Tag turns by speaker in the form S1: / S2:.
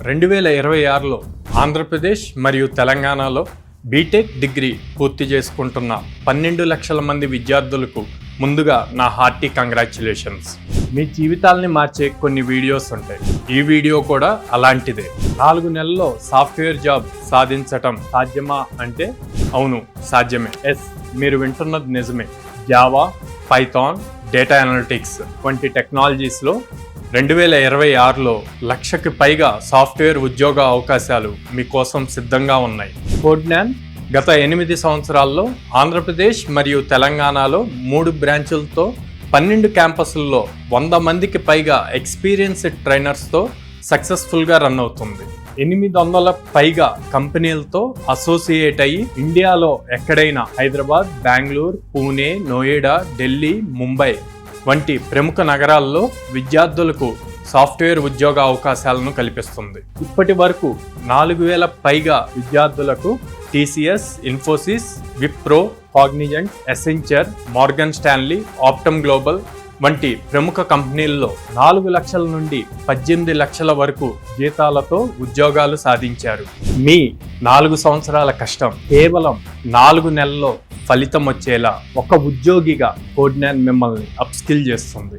S1: 2026లో ఆంధ్రప్రదేశ్ మరియు తెలంగాణలో BTech degree పూర్తి చేసుకుంటున్న 12 లక్షల మంది విద్యార్థులకు ముందుగా నా హార్టీ కంగ్రాచ్యులేషన్స్. మీ జీవితాల్ని మార్చే కొన్ని వీడియోస్ ఉంటాయి. ఈ వీడియో కూడా అలాంటిదే. 4 నెలల్లో సాఫ్ట్వేర్ జాబ్ సాధించటం సాధ్యమా అంటే అవును, సాధ్యమే. మీరు వింటున్నది నిజమే. జావా, పైథాన్, డేటా అనలిటిక్స్ వంటి టెక్నాలజీస్లో 2026లో 1,00,000కి పైగా సాఫ్ట్వేర్ ఉద్యోగ అవకాశాలు మీకోసం సిద్ధంగా ఉన్నాయి. కోడ్న్యాన్ గత 8 సంవత్సరాల్లో ఆంధ్రప్రదేశ్ మరియు తెలంగాణలో 3 బ్రాంచులతో 12 క్యాంపస్ల్లో 100 మందికి పైగా ఎక్స్పీరియన్స్డ్ ట్రైనర్స్తో సక్సెస్ఫుల్గా రన్ అవుతుంది. 800 పైగా కంపెనీలతో అసోసియేట్ అయ్యి ఇండియాలో ఎక్కడైనా హైదరాబాద్, బెంగళూరు, పూణే, నోయిడా, ఢిల్లీ, ముంబై వంటి ప్రముఖ నగరాల్లో విద్యార్థులకు సాఫ్ట్వేర్ ఉద్యోగ అవకాశాలను కల్పిస్తుంది. ఇప్పటి వరకు 4,000 పైగా విద్యార్థులకు TCS, Infosys, Wipro, Cognizant, Accenture, Morgan Stanley, Optum Global వంటి ప్రముఖ కంపెనీల్లో 4 లక్షల నుండి 18 లక్షల వరకు జీతాలతో ఉద్యోగాలు సాధించారు. మీ 4 సంవత్సరాల కష్టం కేవలం 4 నెలల్లో ఫలితం వచ్చేలా ఒక ఉద్యోగిగా కోడ్న్యాన్ మిమ్మల్ని అప్స్కిల్ చేస్తుంది.